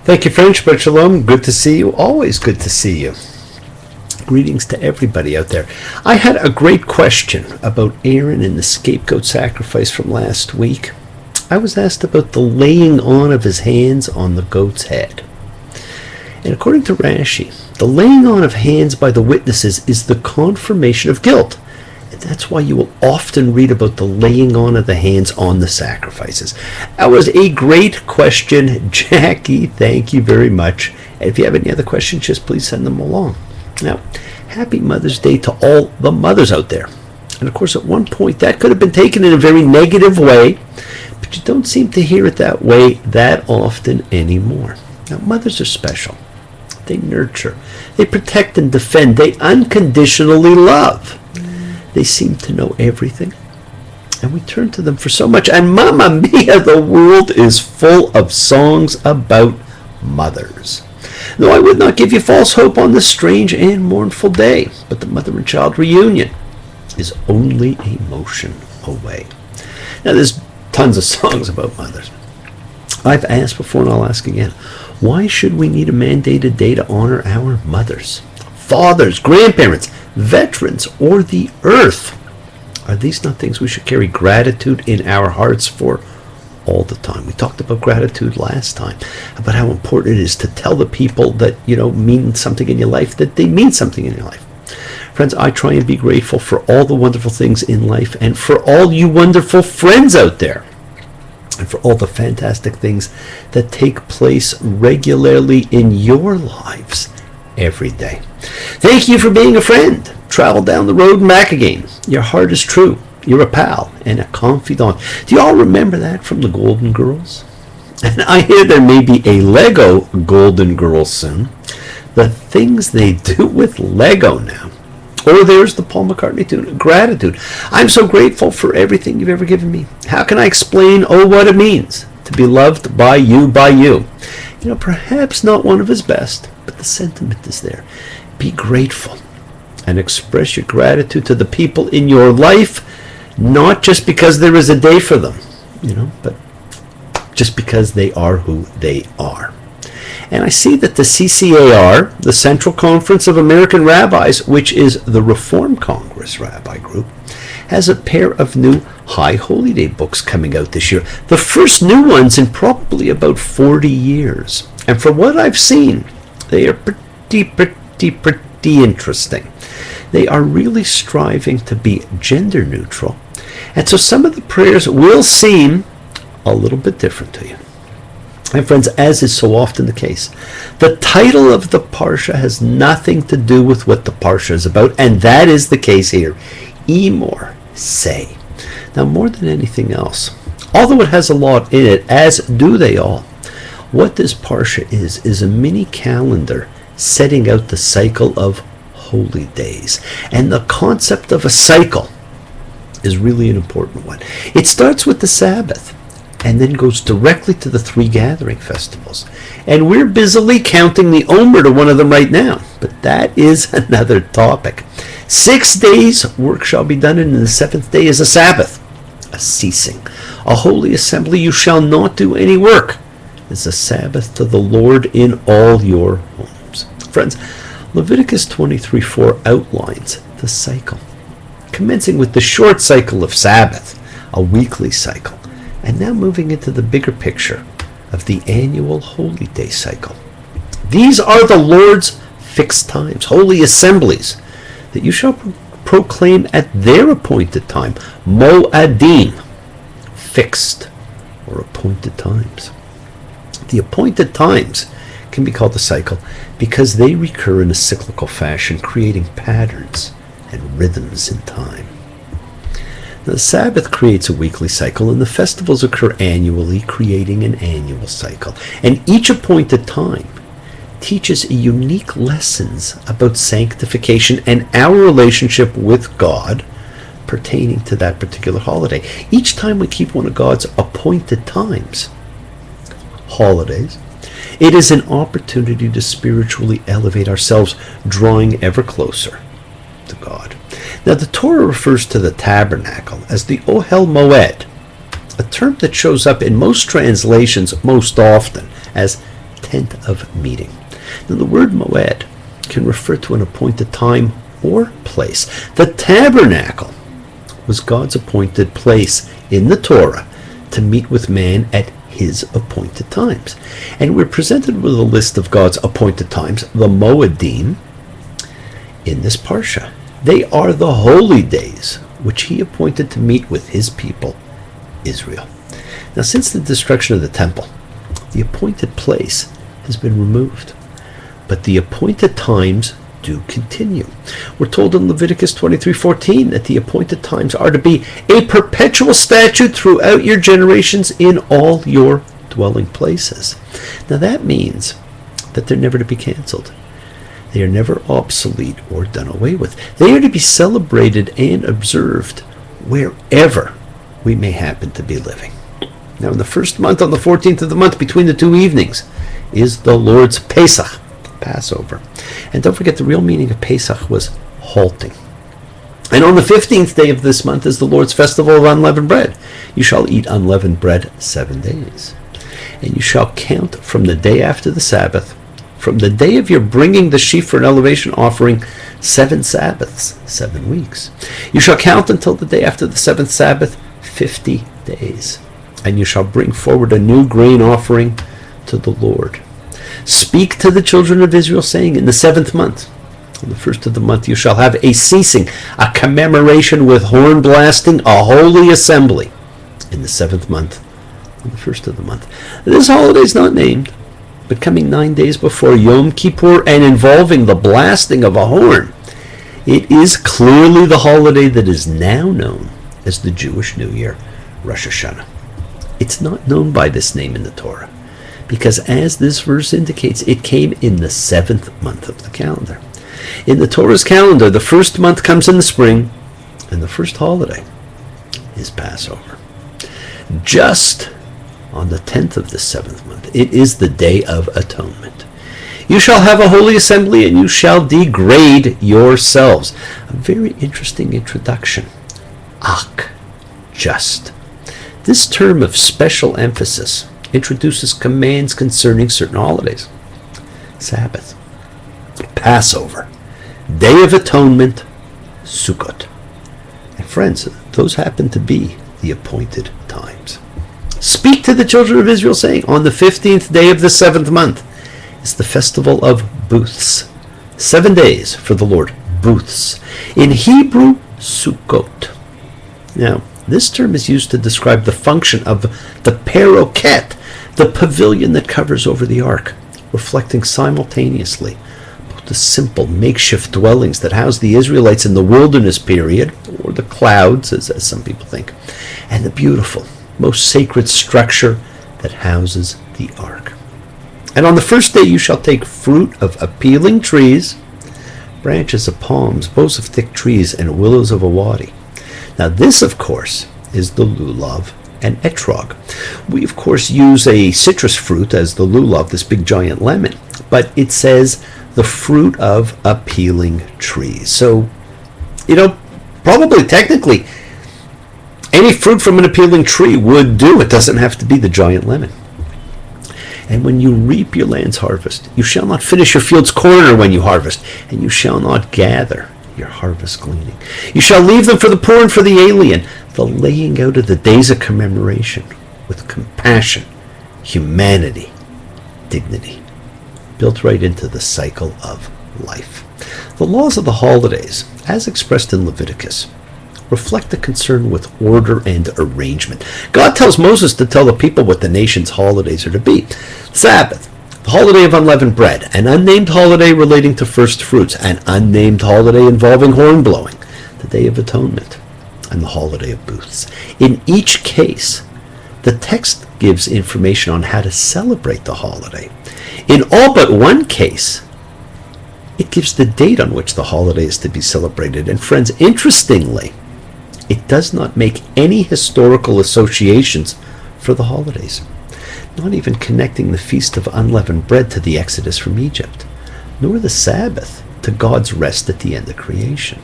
Thank you, friend. Shabbat Shalom. Good to see you. Always good to see you. Greetings to everybody out there. I had a great question about Aaron and the scapegoat sacrifice from last week. I was asked about the laying on of his hands on the goat's head. And according to Rashi, the laying on of hands by the witnesses is the confirmation of guilt. And that's why you will often read about the laying on of the hands on the sacrifices. That was a great question, Jackie. Thank you very much. And if you have any other questions, just please send them along. Now, happy Mother's Day to all the mothers out there. And of course, at one point, that could have been taken in a very negative way, but you don't seem to hear it that way that often anymore. Now, mothers are special. They nurture, they protect and defend, they unconditionally love. They seem to know everything, and we turn to them for so much. And Mamma Mia, the world is full of songs about mothers. No, I would not give you false hope on this strange and mournful day, but the mother and child reunion is only a motion away. Now, there's tons of songs about mothers. I've asked before and I'll ask again, why should we need a mandated day to honor our mothers, fathers, grandparents, veterans, or the earth? Are these not things we should carry gratitude in our hearts for all the time? We talked about gratitude last time, about how important it is to tell the people that, mean something in your life, that they mean something in your life. Friends, I try and be grateful for all the wonderful things in life and for all you wonderful friends out there, and for all the fantastic things that take place regularly in your lives every day. Thank you for being a friend. Travel down the road and back again. Your heart is true. You're a pal and a confidant. Do you all remember that from the Golden Girls? And I hear there may be a Lego Golden Girls soon. The things they do with Lego now. Or there's the Paul McCartney tune, Gratitude. I'm so grateful for everything you've ever given me. How can I explain, what it means to be loved by you, perhaps not one of his best, but the sentiment is there. Be grateful and express your gratitude to the people in your life, not just because there is a day for them, but just because they are who they are. And I see that the CCAR, the Central Conference of American Rabbis, which is the Reform Congress Rabbi Group, has a pair of new High Holy Day books coming out this year. The first new ones in probably about 40 years. And from what I've seen, they are pretty interesting. They are really striving to be gender neutral. And so some of the prayers will seem a little bit different to you. And friends, as is so often the case, the title of the Parsha has nothing to do with what the Parsha is about, and that is the case here. Emor, say. Now, more than anything else, although it has a lot in it, as do they all, what this Parsha is a mini calendar setting out the cycle of holy days. And the concept of a cycle is really an important one. It starts with the Sabbath, and then goes directly to the 3 gathering festivals. And we're busily counting the Omer to one of them right now, but that is another topic. 6 days work shall be done, and the 7th day is a Sabbath, a ceasing. A holy assembly, you shall not do any work. It's a Sabbath to the Lord in all your homes. Friends, Leviticus 23:4 outlines the cycle, commencing with the short cycle of Sabbath, a weekly cycle, and now moving into the bigger picture of the annual Holy Day cycle. These are the Lord's fixed times, holy assemblies, that you shall proclaim at their appointed time, Mo'adim, fixed or appointed times. The appointed times can be called a cycle because they recur in a cyclical fashion, creating patterns and rhythms in time. The Sabbath creates a weekly cycle, and the festivals occur annually, creating an annual cycle. And each appointed time teaches unique lessons about sanctification and our relationship with God pertaining to that particular holiday. Each time we keep one of God's appointed times, holidays, it is an opportunity to spiritually elevate ourselves, drawing ever closer to God. Now, the Torah refers to the tabernacle as the Ohel Moed, a term that shows up in most translations most often as tent of meeting. Now the word moed can refer to an appointed time or place. The tabernacle was God's appointed place in the Torah to meet with man at his appointed times. And we're presented with a list of God's appointed times, the Moedim, in this Parsha. They are the holy days which he appointed to meet with his people, Israel. Now, since the destruction of the temple, the appointed place has been removed, but the appointed times do continue. We're told in Leviticus 23:14 that the appointed times are to be a perpetual statute throughout your generations in all your dwelling places. Now that means that they're never to be canceled. They are never obsolete or done away with. They are to be celebrated and observed wherever we may happen to be living. Now in the first month, on the 14th of the month, between the two evenings, is the Lord's Pesach, Passover. And don't forget, the real meaning of Pesach was halting. And on the 15th day of this month is the Lord's festival of unleavened bread. You shall eat unleavened bread 7 days. And you shall count from the day after the Sabbath, from the day of your bringing the sheaf for an elevation offering, 7 Sabbaths, 7 weeks. You shall count until the day after the 7th Sabbath, 50 days. And you shall bring forward a new grain offering to the Lord. Speak to the children of Israel, saying, in the 7th month, on the first of the month, you shall have a ceasing, a commemoration with horn blasting, a holy assembly. In the 7th month, on the first of the month. This holiday is not named, but coming 9 days before Yom Kippur and involving the blasting of a horn, it is clearly the holiday that is now known as the Jewish New Year, Rosh Hashanah. It's not known by this name in the Torah, because as this verse indicates, it came in the 7th month of the calendar. In the Torah's calendar, the first month comes in the spring, and the first holiday is Passover. Just on the 10th of the 7th month, it is the Day of Atonement. You shall have a holy assembly, and you shall degrade yourselves. A very interesting introduction. Ak, just. This term of special emphasis introduces commands concerning certain holidays. Sabbath, Passover, Day of Atonement, Sukkot. And friends, those happen to be the appointed times. Speak to the children of Israel, saying, on the 15th day of the 7th month is the festival of booths. 7 days for the Lord, booths. In Hebrew, Sukkot. Now, this term is used to describe the function of the paroquet, the pavilion that covers over the ark, reflecting simultaneously both the simple makeshift dwellings that housed the Israelites in the wilderness period, or the clouds, as some people think, and the beautiful, most sacred structure that houses the ark. And on the first day you shall take fruit of appealing trees, branches of palms, boughs of thick trees, and willows of a wadi. Now this, of course, is the lulav and etrog. We, of course, use a citrus fruit as the lulav, this big giant lemon, but it says the fruit of appealing trees. So, probably technically, any fruit from an appealing tree would do. It doesn't have to be the giant lemon. And when you reap your land's harvest, you shall not finish your field's corner when you harvest, and you shall not gather your harvest gleaning. You shall leave them for the poor and for the alien, the laying out of the days of commemoration with compassion, humanity, dignity, built right into the cycle of life. The laws of the holidays, as expressed in Leviticus, reflect a concern with order and arrangement. God tells Moses to tell the people what the nation's holidays are to be. Sabbath, the holiday of unleavened bread, an unnamed holiday relating to first fruits, an unnamed holiday involving horn blowing, the Day of Atonement, and the holiday of booths. In each case, the text gives information on how to celebrate the holiday. In all but one case, it gives the date on which the holiday is to be celebrated. And friends, interestingly, it does not make any historical associations for the holidays, not even connecting the Feast of Unleavened Bread to the Exodus from Egypt, nor the Sabbath to God's rest at the end of creation.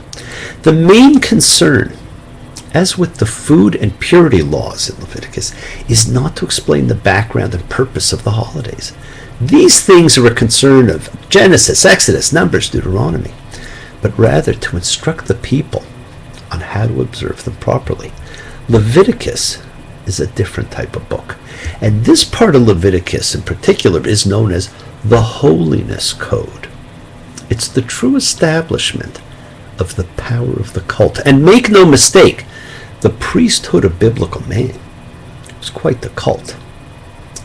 The main concern, as with the food and purity laws in Leviticus, is not to explain the background and purpose of the holidays. These things are a concern of Genesis, Exodus, Numbers, Deuteronomy, but rather to instruct the people on how to observe them properly. Leviticus is a different type of book. And this part of Leviticus in particular is known as the Holiness Code. It's the true establishment of the power of the cult. And make no mistake, the priesthood of biblical man was quite the cult.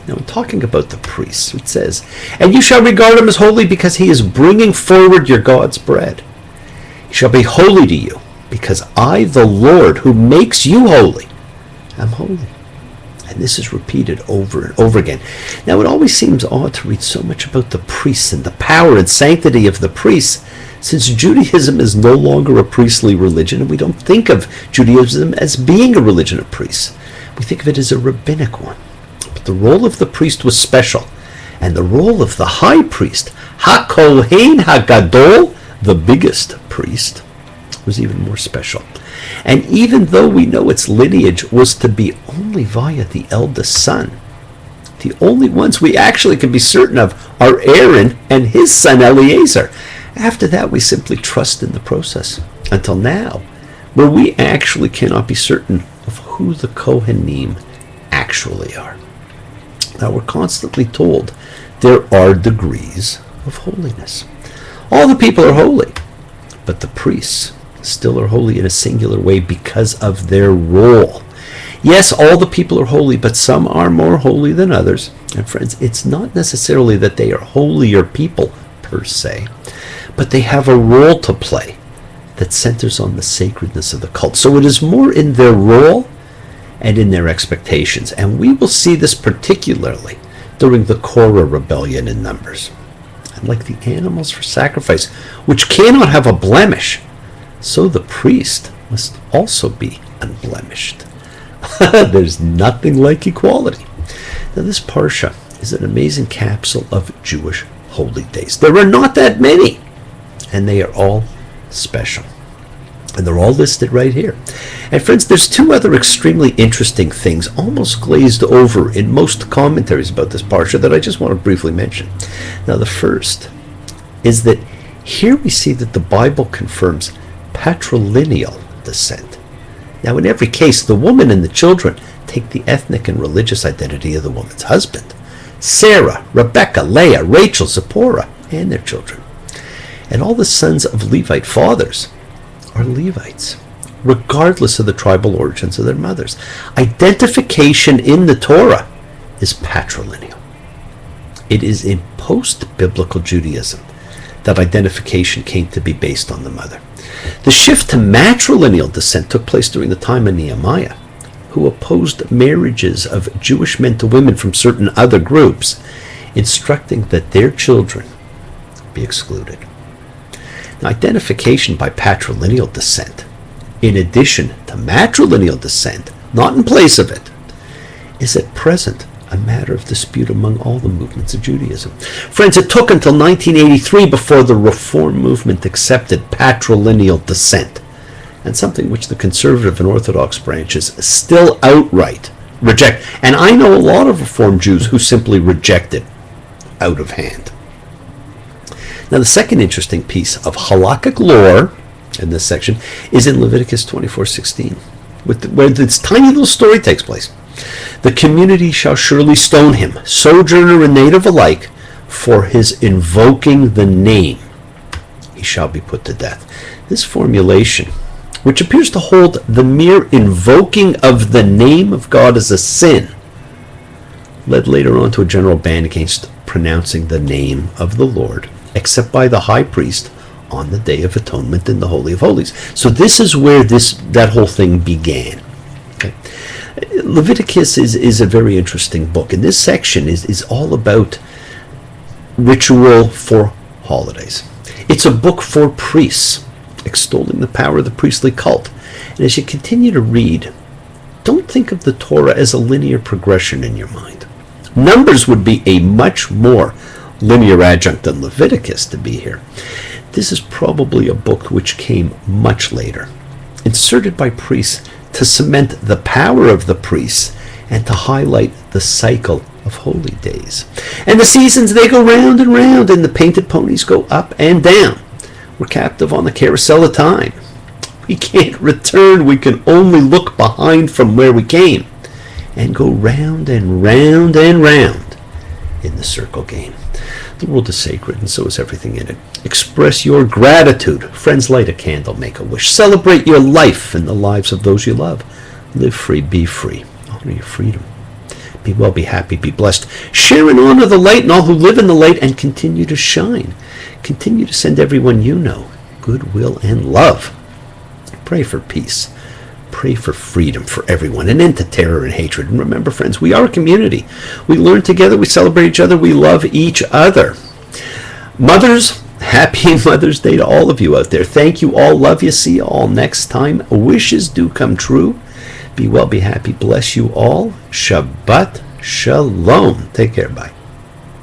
Now, in talking about the priests, it says, "And you shall regard him as holy because he is bringing forward your God's bread. He shall be holy to you, because I, the Lord, who makes you holy, am holy." And this is repeated over and over again. Now, it always seems odd to read so much about the priests and the power and sanctity of the priests, since Judaism is no longer a priestly religion, and we don't think of Judaism as being a religion of priests. We think of it as a rabbinic one. But the role of the priest was special, and the role of the high priest, HaKohen HaGadol, the biggest priest, was even more special. And even though we know its lineage was to be only via the eldest son, the only ones we actually can be certain of are Aaron and his son Eleazar. After that, we simply trust in the process, until now, where we actually cannot be certain of who the Kohanim actually are. Now, we're constantly told there are degrees of holiness. All the people are holy, but the priests still are holy in a singular way because of their role. Yes, all the people are holy, but some are more holy than others. And friends, it's not necessarily that they are holier people per se, but they have a role to play that centers on the sacredness of the cult. So it is more in their role and in their expectations. And we will see this particularly during the Korah rebellion in Numbers. And like the animals for sacrifice, which cannot have a blemish, so the priest must also be unblemished. There's nothing like equality. Now, this Parsha is an amazing capsule of Jewish holy days. There are not that many, and they are all special. And they're all listed right here. And friends, there's two other extremely interesting things, almost glazed over in most commentaries about this Parsha, that I just want to briefly mention. Now, the first is that here we see that the Bible confirms patrilineal descent. Now, in every case, the woman and the children take the ethnic and religious identity of the woman's husband. Sarah, Rebecca, Leah, Rachel, Zipporah, and their children. And all the sons of Levite fathers are Levites, regardless of the tribal origins of their mothers. Identification in the Torah is patrilineal. It is in post-biblical Judaism that identification came to be based on the mother. The shift to matrilineal descent took place during the time of Nehemiah, who opposed marriages of Jewish men to women from certain other groups, instructing that their children be excluded. Now, identification by patrilineal descent, in addition to matrilineal descent, not in place of it, is at present a matter of dispute among all the movements of Judaism. Friends, it took until 1983 before the Reform movement accepted patrilineal descent, and something which the conservative and Orthodox branches still outright reject. And I know a lot of Reform Jews who simply reject it out of hand. Now, the second interesting piece of halakhic lore in this section is in Leviticus 24:16, where this tiny little story takes place. The community shall surely stone him, sojourner and native alike, for his invoking the name. He shall be put to death. This formulation, which appears to hold the mere invoking of the name of God as a sin, led later on to a general ban against pronouncing the name of the Lord, except by the high priest on the Day of Atonement in the Holy of Holies. So this is where that whole thing began. Okay. Leviticus is a very interesting book, and this section is all about ritual for holidays. It's a book for priests, extolling the power of the priestly cult. And as you continue to read, don't think of the Torah as a linear progression in your mind. Numbers would be a much more linear adjunct than Leviticus to be here. This is probably a book which came much later, inserted by priests to cement the power of the priests and to highlight the cycle of of holy days. And the seasons, they go round and round, and the painted ponies go up and down. We're captive on the carousel of time. We can't return. We can only look behind from where we came and go round and round and round in the circle game. The world is sacred, and so is everything in it. Express your gratitude. Friends, light a candle, make a wish. Celebrate your life and the lives of those you love. Live free, be free. Honor your freedom. Be well, be happy, be blessed. Share and honor the light and all who live in the light, and continue to shine. Continue to send everyone you know goodwill and love. Pray for peace. Pray for freedom for everyone, an end to terror and hatred. And remember, friends, we are a community. We learn together, we celebrate each other, we love each other. Mothers, happy Mother's Day to all of you out there. Thank you all. Love you. See you all next time. Wishes do come true. Be well, be happy. Bless you all. Shabbat Shalom. Take care. Bye.